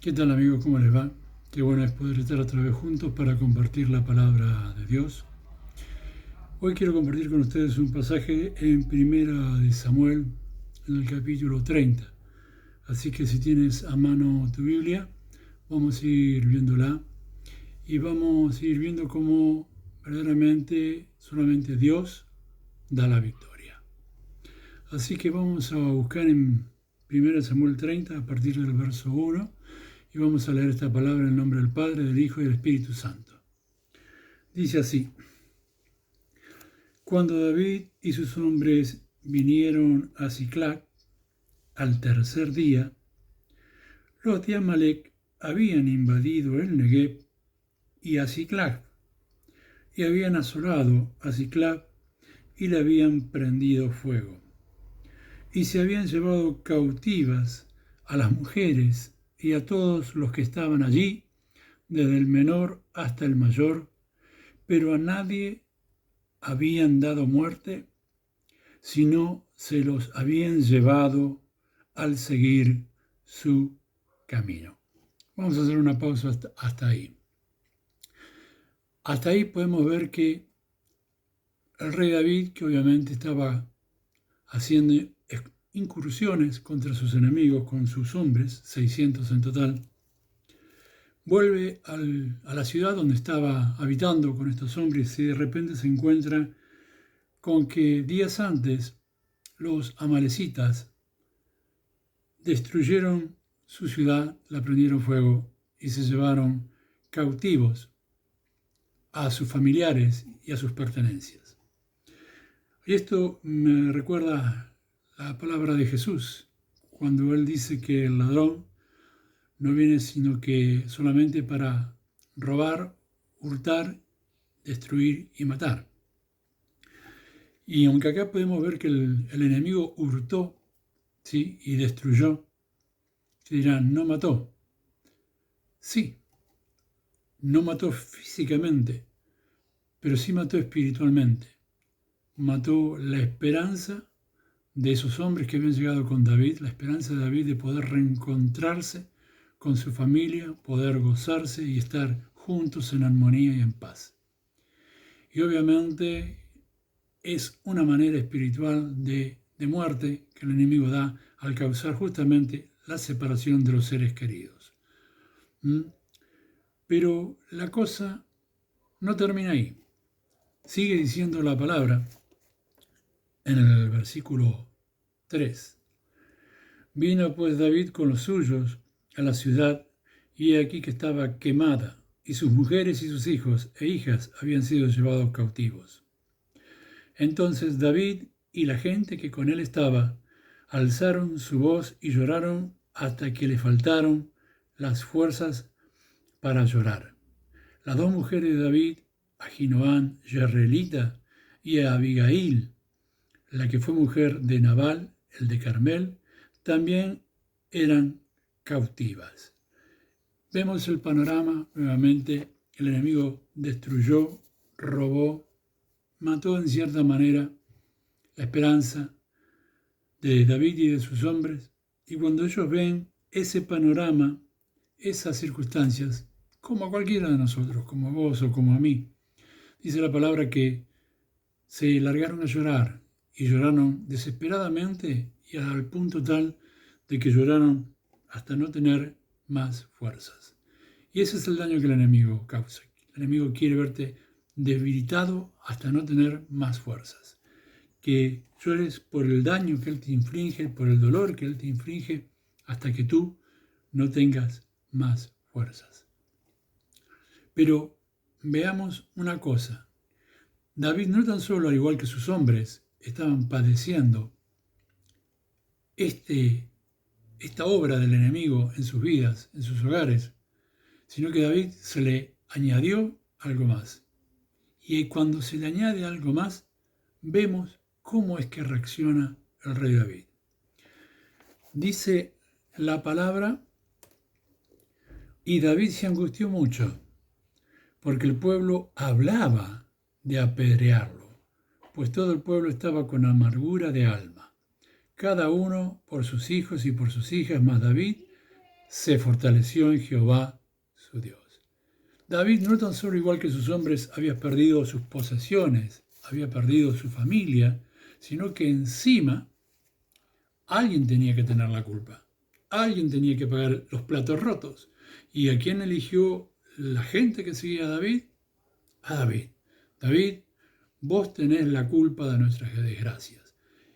¿Qué tal amigos? ¿Cómo les va? Qué bueno es poder estar otra vez juntos para compartir la palabra de Dios. Hoy quiero compartir con ustedes un pasaje en Primera de Samuel, en el capítulo 30. Así que si tienes a mano tu Biblia, vamos a ir viéndola y vamos a ir viendo cómo verdaderamente solamente Dios da la victoria. Así que vamos a buscar en Primera de Samuel 30 a partir del verso 1. Y vamos a leer esta palabra en el nombre del Padre, del Hijo y del Espíritu Santo. Dice así: Cuando David y sus hombres vinieron a Siclag al tercer día, los de Amalec habían invadido el Negueb y a Siclag, y habían asolado a Siclag y le habían prendido fuego, y se habían llevado cautivas a las mujeres y a todos los que estaban allí, desde el menor hasta el mayor, pero a nadie habían dado muerte, sino se los habían llevado al seguir su camino. Vamos a hacer una pausa hasta ahí. Hasta ahí podemos ver que el rey David, que obviamente estaba haciendo incursiones contra sus enemigos con sus hombres, 600 en total, vuelve a la ciudad donde estaba habitando con estos hombres y de repente se encuentra con que días antes los amalecitas destruyeron su ciudad, la prendieron fuego y se llevaron cautivos a sus familiares y a sus pertenencias. Y esto me recuerda la palabra de Jesús, cuando Él dice que el ladrón no viene sino que solamente para robar, hurtar, destruir y matar. Y aunque acá podemos ver que el enemigo hurtó, ¿sí?, y destruyó, se dirán, no mató. Sí, no mató físicamente, pero sí mató espiritualmente. Mató la esperanza de esos hombres que habían llegado con David, la esperanza de David de poder reencontrarse con su familia, poder gozarse y estar juntos en armonía y en paz. Y obviamente es una manera espiritual de muerte que el enemigo da al causar justamente la separación de los seres queridos. Pero la cosa no termina ahí. Sigue diciendo la palabra en el versículo 3. Vino pues David con los suyos a la ciudad, y he aquí que estaba quemada, y sus mujeres y sus hijos e hijas habían sido llevados cautivos. Entonces David y la gente que con él estaba alzaron su voz y lloraron hasta que le faltaron las fuerzas para llorar. Las dos mujeres de David, Ahinoam Jezreelita y Abigail, la que fue mujer de Nabal, el de Carmel, también eran cautivas. Vemos el panorama, nuevamente, el enemigo destruyó, robó, mató en cierta manera la esperanza de David y de sus hombres, y cuando ellos ven ese panorama, esas circunstancias, como a cualquiera de nosotros, como a vos o como a mí, dice la palabra que se largaron a llorar y lloraron desesperadamente y al punto tal de que lloraron hasta no tener más fuerzas. Y ese es el daño que el enemigo causa. El enemigo quiere verte debilitado hasta no tener más fuerzas. Que llores por el daño que él te inflige, por el dolor que él te inflige, hasta que tú no tengas más fuerzas. Pero veamos una cosa. David no tan solo, al igual que sus hombres, estaban padeciendo esta obra del enemigo en sus vidas, en sus hogares, sino que a David se le añadió algo más. Y cuando se le añade algo más, vemos cómo es que reacciona el rey David. Dice la palabra, y David se angustió mucho, porque el pueblo hablaba de apedrearlo, pues todo el pueblo estaba con amargura de alma, cada uno por sus hijos y por sus hijas, mas David se fortaleció en Jehová su Dios. David, no tan solo igual que sus hombres, había perdido sus posesiones, había perdido su familia, sino que encima alguien tenía que tener la culpa. Alguien tenía que pagar los platos rotos. ¿Y a quién eligió la gente que seguía a David? A David. David, vos tenés la culpa de nuestras desgracias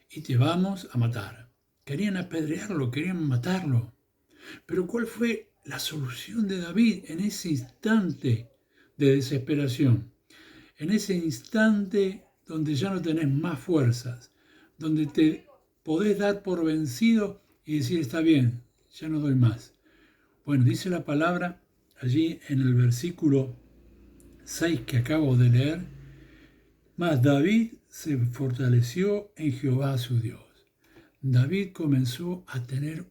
y te vamos a matar. Querían apedrearlo, querían matarlo. Pero ¿cuál fue la solución de David en ese instante de desesperación? En ese instante donde ya no tenés más fuerzas, donde te podés dar por vencido y decir, está bien, ya no doy más. Bueno, dice la palabra allí en el versículo 6 que acabo de leer, mas David se fortaleció en Jehová su Dios. David comenzó a tener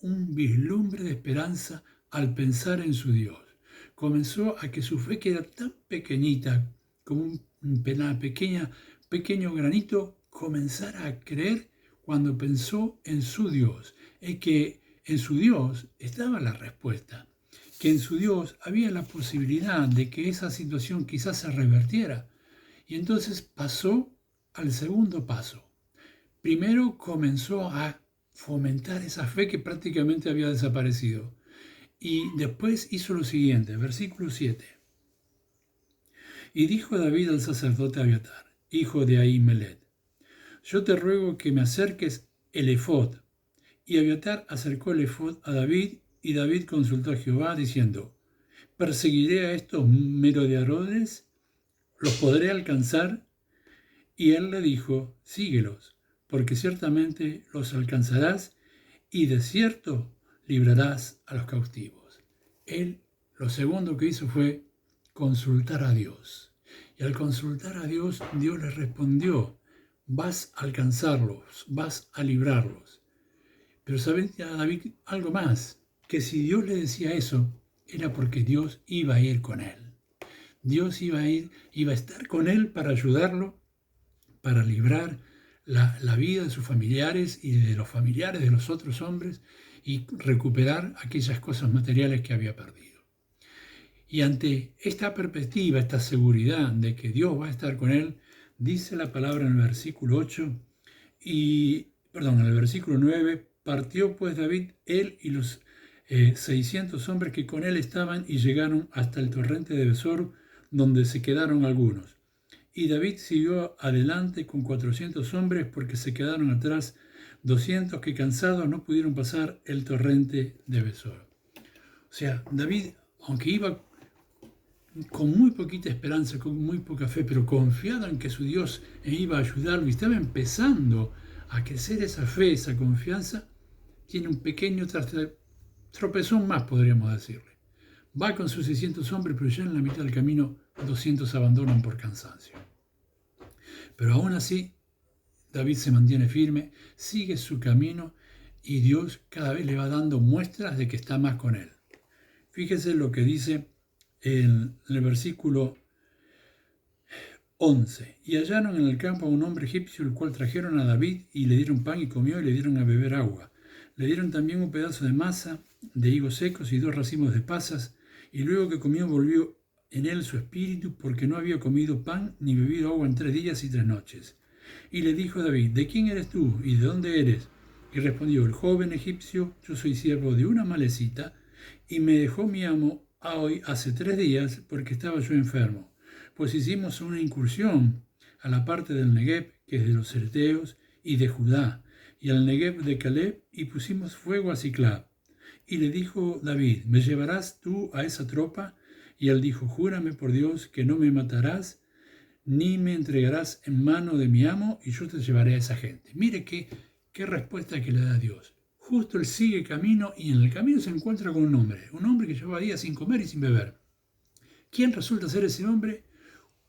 un vislumbre de esperanza al pensar en su Dios. Comenzó a que su fe, que era tan pequeñita, como un pequeño granito, comenzara a creer cuando pensó en su Dios. Es que en su Dios estaba la respuesta, que en su Dios había la posibilidad de que esa situación quizás se revertiera. Y entonces pasó al segundo paso. Primero comenzó a fomentar esa fe que prácticamente había desaparecido. Y después hizo lo siguiente, versículo 7. Y dijo David al sacerdote Abiatar, hijo de Ahimelech, yo te ruego que me acerques el efod. Y Abiatar acercó el efod a David, y David consultó a Jehová, diciendo, ¿perseguiré a estos merodeadores? ¿Los podré alcanzar? Y él le dijo, síguelos, porque ciertamente los alcanzarás, y de cierto librarás a los cautivos. Él, lo segundo que hizo fue consultar a Dios. Y al consultar a Dios, Dios le respondió, vas a alcanzarlos, vas a librarlos. Pero sabía David algo más, que si Dios le decía eso, era porque Dios iba a ir con él. Dios iba a estar con él para ayudarlo, para librar la vida de sus familiares y de los familiares de los otros hombres y recuperar aquellas cosas materiales que había perdido. Y ante esta perspectiva, esta seguridad de que Dios va a estar con él, dice la palabra en el versículo 8, en el versículo 9, partió pues David, él y los 600 hombres que con él estaban y llegaron hasta el torrente de Besor, donde se quedaron algunos. Y David siguió adelante con 400 hombres porque se quedaron atrás 200 que cansados no pudieron pasar el torrente de Besor. O sea, David, aunque iba con muy poquita esperanza, con muy poca fe, pero confiado en que su Dios iba a ayudarlo y estaba empezando a crecer esa fe, esa confianza, tiene un pequeño tropezón más, podríamos decirle. Va con sus 600 hombres, pero ya en la mitad del camino 200 abandonan por cansancio. Pero aún así, David se mantiene firme, sigue su camino y Dios cada vez le va dando muestras de que está más con él. Fíjese lo que dice en el versículo 11. Y hallaron en el campo a un hombre egipcio, el cual trajeron a David y le dieron pan y comió y le dieron a beber agua. Le dieron también un pedazo de masa, de higos secos y 2 racimos de pasas, y luego que comió volvió en él su espíritu, porque no había comido pan ni bebido agua en 3 días y 3 noches. Y le dijo David, ¿de quién eres tú y de dónde eres? Y respondió, el joven egipcio, yo soy siervo de una malecita, y me dejó mi amo hoy hace 3 días, porque estaba yo enfermo. Pues hicimos una incursión a la parte del Negev, que es de los Cereteos, y de Judá, y al Negev de Caleb, y pusimos fuego a Siclab. Y le dijo David, ¿me llevarás tú a esa tropa? Y él dijo, júrame por Dios que no me matarás, ni me entregarás en mano de mi amo, y yo te llevaré a esa gente. Mire qué respuesta que le da Dios. Justo él sigue camino, y en el camino se encuentra con un hombre que llevaba días sin comer y sin beber. ¿Quién resulta ser ese hombre?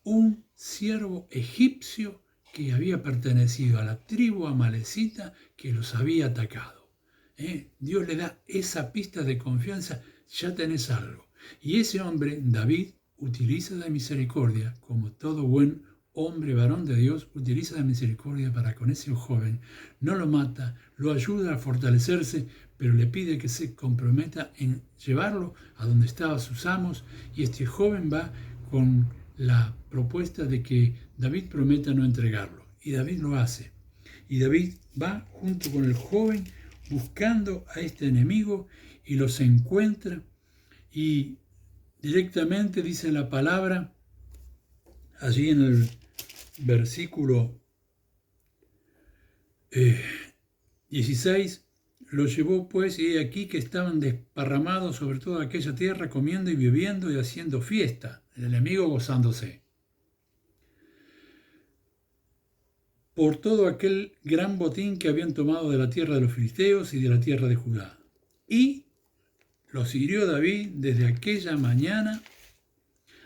Un siervo egipcio que había pertenecido a la tribu amalecita que los había atacado. Dios le da esa pista de confianza, ya tenés algo. Y ese hombre, David, utiliza de misericordia, como todo buen hombre, varón de Dios, utiliza de misericordia para con ese joven, no lo mata, lo ayuda a fortalecerse, pero le pide que se comprometa en llevarlo a donde estaban sus amos, y este joven va con la propuesta de que David prometa no entregarlo, y David lo hace. Y David va junto con el joven buscando a este enemigo y los encuentra, y directamente dice la palabra allí en el versículo 16, lo llevó pues, y he aquí que estaban desparramados sobre toda aquella tierra, comiendo y bebiendo y haciendo fiesta, el enemigo gozándose, por todo aquel gran botín que habían tomado de la tierra de los filisteos y de la tierra de Judá. Y los hirió David desde aquella mañana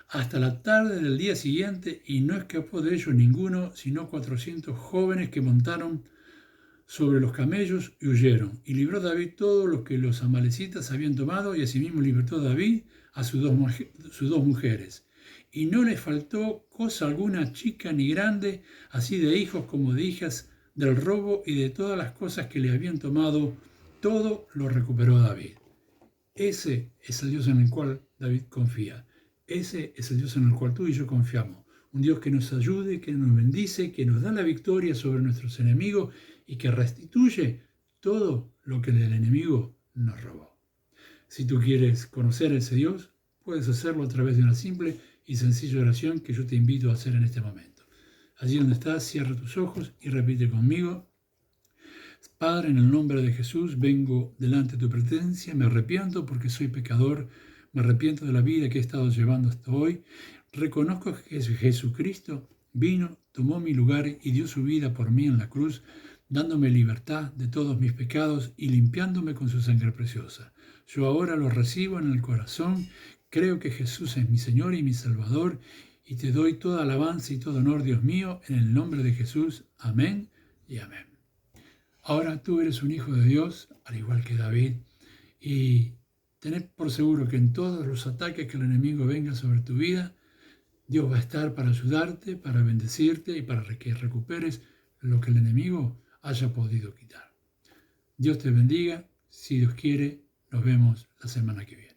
hasta la tarde del día siguiente, y no escapó de ellos ninguno, sino 400 jóvenes que montaron sobre los camellos y huyeron. Y libró David todo lo que los amalecitas habían tomado, y asimismo libertó David a sus dos mujeres. Y no le faltó cosa alguna, chica ni grande, así de hijos como de hijas, del robo y de todas las cosas que le habían tomado, todo lo recuperó David. Ese es el Dios en el cual David confía. Ese es el Dios en el cual tú y yo confiamos. Un Dios que nos ayude, que nos bendice, que nos da la victoria sobre nuestros enemigos y que restituye todo lo que el enemigo nos robó. Si tú quieres conocer a ese Dios, puedes hacerlo a través de una simple y sencilla oración que yo te invito a hacer en este momento. Allí donde estás, cierra tus ojos y repite conmigo: Padre, en el nombre de Jesús, vengo delante de tu presencia, me arrepiento porque soy pecador, me arrepiento de la vida que he estado llevando hasta hoy. Reconozco que Jesucristo vino, tomó mi lugar y dio su vida por mí en la cruz, dándome libertad de todos mis pecados y limpiándome con su sangre preciosa. Yo ahora lo recibo en el corazón, creo que Jesús es mi Señor y mi Salvador, y te doy toda alabanza y todo honor, Dios mío, en el nombre de Jesús. Amén y amén. Ahora tú eres un hijo de Dios, al igual que David, y tened por seguro que en todos los ataques que el enemigo venga sobre tu vida, Dios va a estar para ayudarte, para bendecirte y para que recuperes lo que el enemigo haya podido quitar. Dios te bendiga. Si Dios quiere, nos vemos la semana que viene.